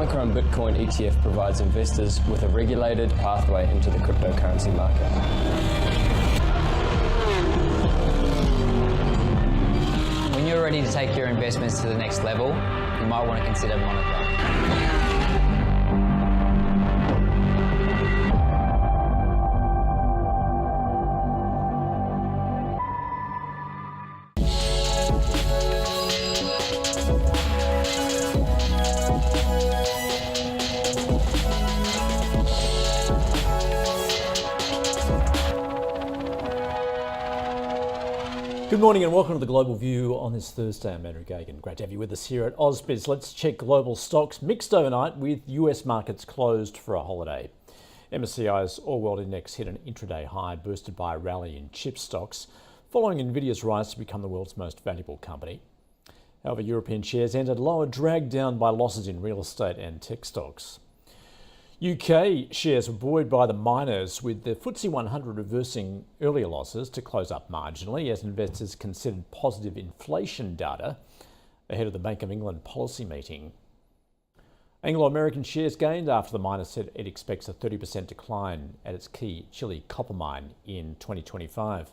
Homegrown Bitcoin ETF provides investors with a regulated pathway into the cryptocurrency market. When you're ready to take your investments to the next level, you might want to consider Monaco. Good morning and welcome to the Global View on this Thursday. I'm Andrew Gagan. Great to have you with us here at ausbiz. Let's check global stocks. Mixed overnight with US markets closed for a holiday. MSCI's All World Index hit an intraday high boosted by a rally in chip stocks following Nvidia's rise to become the world's most valuable company. However, European shares ended lower, dragged down by losses in real estate and tech stocks. UK shares were buoyed by the miners, with the FTSE 100 reversing earlier losses to close up marginally as investors considered positive inflation data ahead of the Bank of England policy meeting. Anglo-American shares gained after the miner said it expects a 30% decline at its key Chile copper mine in 2025.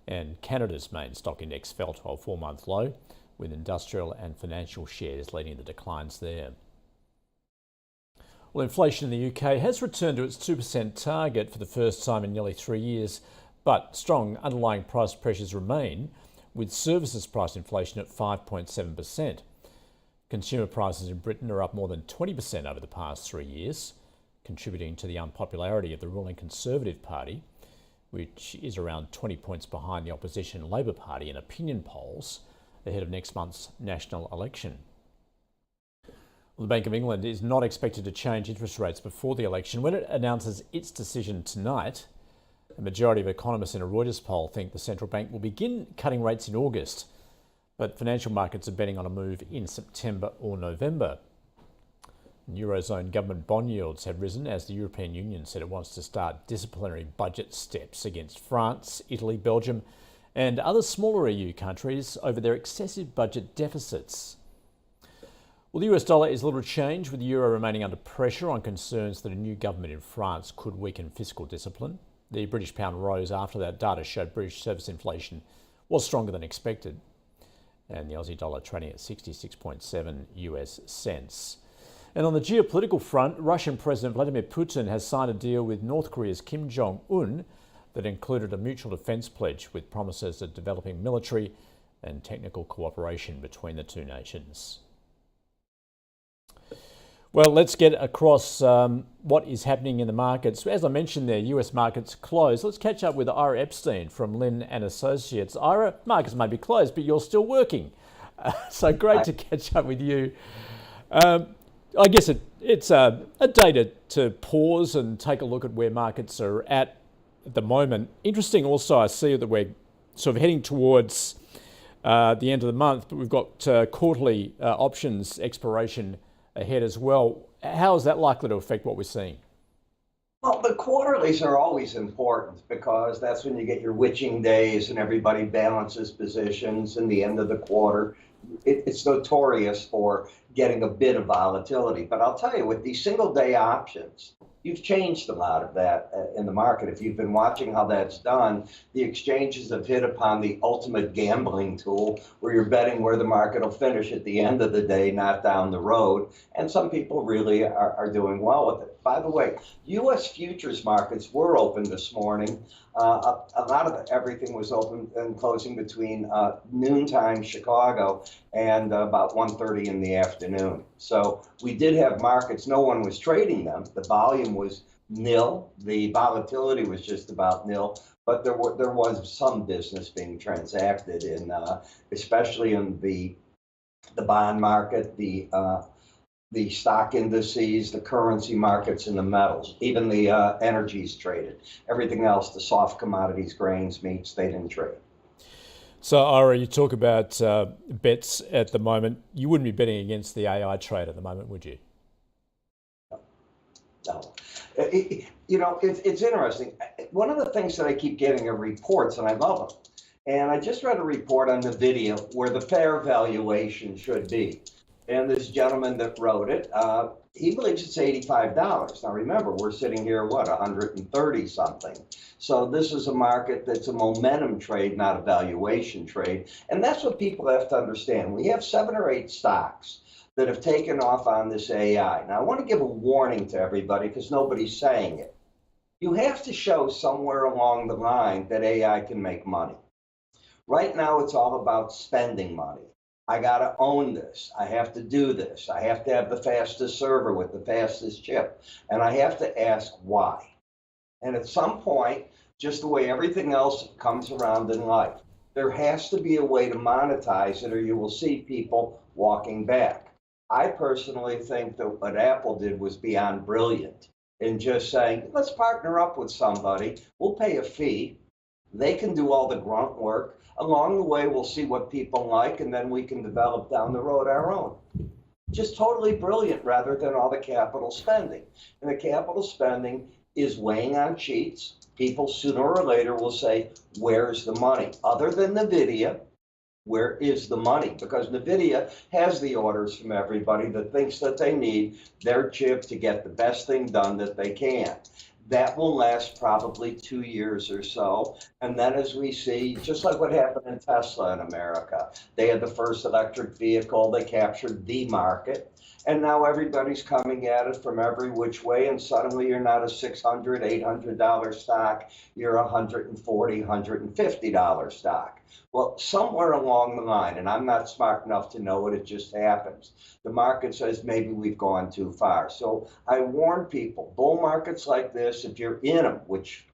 And Canada's main stock index fell to a 4-month low, with industrial and financial shares leading the declines there. Well, inflation in the UK has returned to its 2% target for the first time in nearly 3 years, but strong underlying price pressures remain, with services price inflation at 5.7%. Consumer prices in Britain are up more than 20% over the past 3 years, contributing to the unpopularity of the ruling Conservative Party, which is around 20 points behind the opposition Labor Party in opinion polls ahead of next month's national election. Well, the Bank of England is not expected to change interest rates before the election. When it announces its decision tonight, a majority of economists in a Reuters poll think the central bank will begin cutting rates in August, but financial markets are betting on a move in September or November. Eurozone government bond yields have risen as the European Union said it wants to start disciplinary budget steps against France, Italy, Belgium and other smaller EU countries over their excessive budget deficits. Well, the US dollar is little change, with the euro remaining under pressure on concerns that a new government in France could weaken fiscal discipline. The British pound rose after that data showed British service inflation was stronger than expected. And the Aussie dollar trading at 66.7 US cents. And on the geopolitical front, Russian President Vladimir Putin has signed a deal with North Korea's Kim Jong-un that included a mutual defence pledge with promises of developing military and technical cooperation between the two nations. Well, let's get across what is happening in the markets. As I mentioned there, US markets closed. Let's catch up with Ira Epstein from Lynn and Associates. Ira, markets may be closed, but you're still working. So great to catch up with you. I guess it's a day to pause and take a look at where markets are at the moment. Interesting also, I see that we're sort of heading towards the end of the month, but we've got quarterly options expiration ahead as well. How is that likely to affect what we're seeing? Well, the quarterlies are always important because that's when you get your witching days and everybody balances positions in the end of the quarter. It's notorious for getting a bit of volatility. But I'll tell you, with these single day options, you've changed a lot of that in the market. If you've been watching how that's done, the exchanges have hit upon the ultimate gambling tool where you're betting where the market will finish at the end of the day, not down the road. And some people really are doing well with it. By the way, U.S. futures markets were open this morning. A lot of everything was open and closing between noontime Chicago and about 1:30 in the afternoon. So we did have markets. No one was trading them. The volume was nil. The volatility was just about nil. But there was some business being transacted in, especially in the bond market, the stock indices, the currency markets, and the metals. Even the energies traded. Everything else, the soft commodities, grains, meats, they didn't trade. So, Ira, you talk about bets at the moment. You wouldn't be betting against the AI trade at the moment, would you? No. It's interesting. One of the things that I keep getting are reports, and I love them. And I just read a report on Nvidia where the fair valuation should be. And this gentleman that wrote it, he believes it's $85. Now remember, we're sitting here, what, 130 something. So this is a market that's a momentum trade, not a valuation trade. And that's what people have to understand. We have 7 or 8 stocks that have taken off on this AI. Now I want to give a warning to everybody because nobody's saying it. You have to show somewhere along the line that AI can make money. Right now, it's all about spending money. I got to own this. I have to do this. I have to have the fastest server with the fastest chip. And I have to ask why. And at some point, just the way everything else comes around in life, there has to be a way to monetize it or you will see people walking back. I personally think that what Apple did was beyond brilliant in just saying, let's partner up with somebody. We'll pay a fee. They can do all the grunt work. Along the way, we'll see what people like, and then we can develop down the road our own. Just totally brilliant rather than all the capital spending. And the capital spending is weighing on sheets. People sooner or later will say, where's the money? Other than Nvidia, where is the money? Because Nvidia has the orders from everybody that thinks that they need their chip to get the best thing done that they can. That will last probably 2 years or so. And then as we see, just like what happened in Tesla in America, they had the first electric vehicle, they captured the market. And now everybody's coming at it from every which way. And suddenly you're not a $600, $800 stock, you're a $140, $150 stock. Well, somewhere along the line, and I'm not smart enough to know it, it just happens. The market says maybe we've gone too far. So I warn people, bull markets like this, if you're in them, which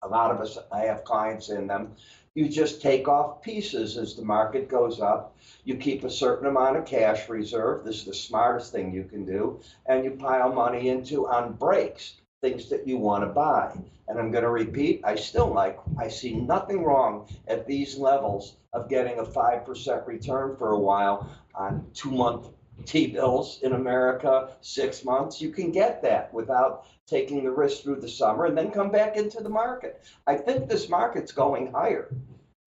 a lot of us, I have clients in them, you just take off pieces as the market goes up. You keep a certain amount of cash reserve. This is the smartest thing you can do. And you pile money into on breaks, things that you want to buy. And I'm going to repeat, I see nothing wrong at these levels of getting a 5% return for a while on 2-month T-bills in America, 6 months. You can get that without taking the risk through the summer and then come back into the market. I think this market's going higher.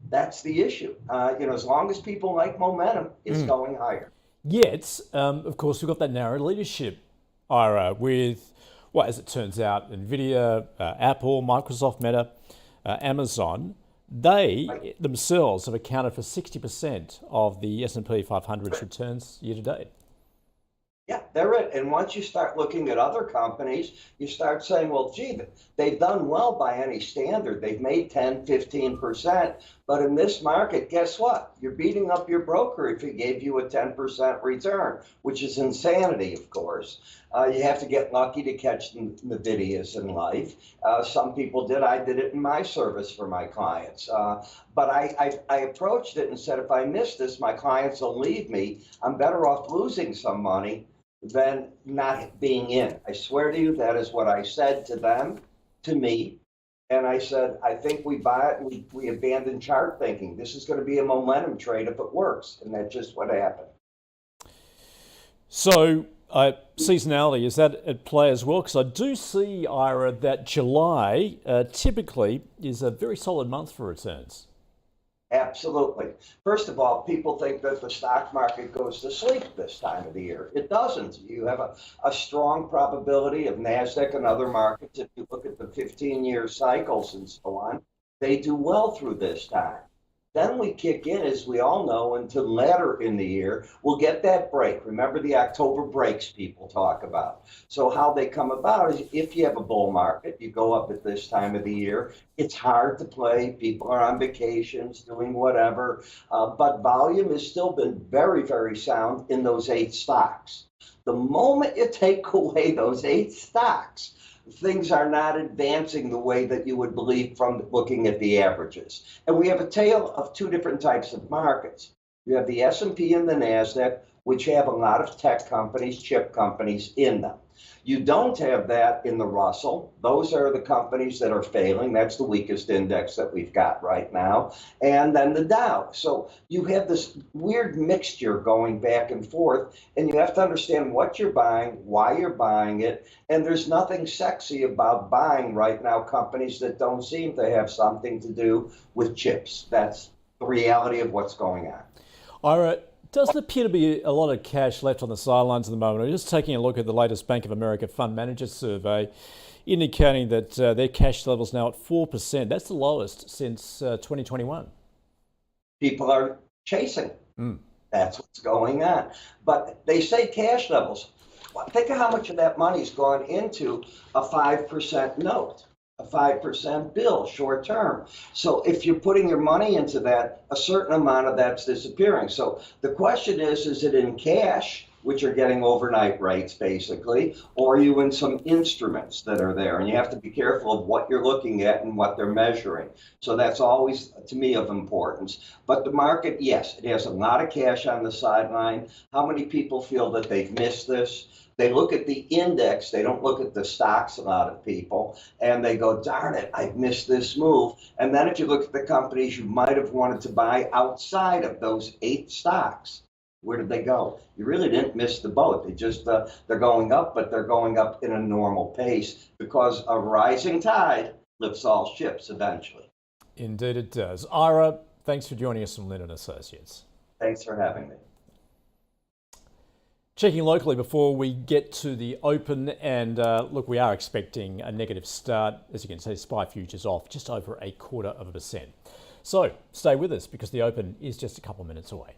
That's the issue. As long as people like momentum, it's going higher. Yet, of course, we've got that narrow leadership, Ira, with, well, as it turns out, Nvidia, Apple, Microsoft, Meta, Amazon. They themselves have accounted for 60% of the S&P 500's returns year to date. Yeah, they're it. And once you start looking at other companies, you start saying, well, gee, they've done well by any standard. They've made 10, 15%. But in this market, guess what? You're beating up your broker if he gave you a 10% return, which is insanity, of course. You have to get lucky to catch Nvidias in life. Some people did. I did it in my service for my clients. But I approached it and said, if I miss this, my clients will leave me. I'm better off losing some money than not being in. I swear to you, that is what I said to them, to me. And I said, I think we buy it and we abandon chart thinking. This is going to be a momentum trade if it works. And that's just what happened. So seasonality, is that at play as well? Because I do see, Ira, that July typically is a very solid month for returns. Absolutely. First of all, people think that the stock market goes to sleep this time of the year. It doesn't. You have a strong probability of NASDAQ and other markets. If you look at the 15-year cycles and so on, they do well through this time. Then we kick in, as we all know, into later in the year. We'll get that break. Remember the October breaks people talk about. So how they come about is if you have a bull market, you go up at this time of the year. It's hard to play. People are on vacations, doing whatever. But volume has still been very, very sound in those 8 stocks. The moment you take away those 8 stocks, things are not advancing the way that you would believe from looking at the averages. And we have a tale of 2 different types of markets. You have the S&P and the NASDAQ, which have a lot of tech companies, chip companies in them. You don't have that in the Russell. Those are the companies that are failing. That's the weakest index that we've got right now. And then the Dow. So you have this weird mixture going back and forth, and you have to understand what you're buying, why you're buying it. And there's nothing sexy about buying right now companies that don't seem to have something to do with chips. That's the reality of what's going on. Ira, Doesn't appear to be a lot of cash left on the sidelines at the moment. I'm just taking a look at the latest Bank of America Fund Managers survey, indicating that their cash levels now at 4%. That's the lowest since 2021. People are chasing. That's what's going on. But they say cash levels. Think of how much of that money's gone into a 5% note, a 5% bill, short term. So if you're putting your money into that, a certain amount of that's disappearing. So the question is it in cash, which are getting overnight rates basically, or are you in some instruments that are there? And you have to be careful of what you're looking at and what they're measuring. So that's always, to me, of importance. But the market, yes, it has a lot of cash on the sideline. How many people feel that they've missed this? They look at the index, they don't look at the stocks, a lot of people, and they go, darn it, I've missed this move. And then if you look at the companies you might have wanted to buy outside of those 8 stocks, where did they go? You really didn't miss the boat. They just, they're going up, but they're going up in a normal pace because a rising tide lifts all ships eventually. Indeed it does. Ira, thanks for joining us from Linden Associates. Thanks for having me. Checking locally before we get to the open, and look, we are expecting a negative start. As you can see, SPI futures off just over 0.25%. So stay with us because the open is just a couple of minutes away.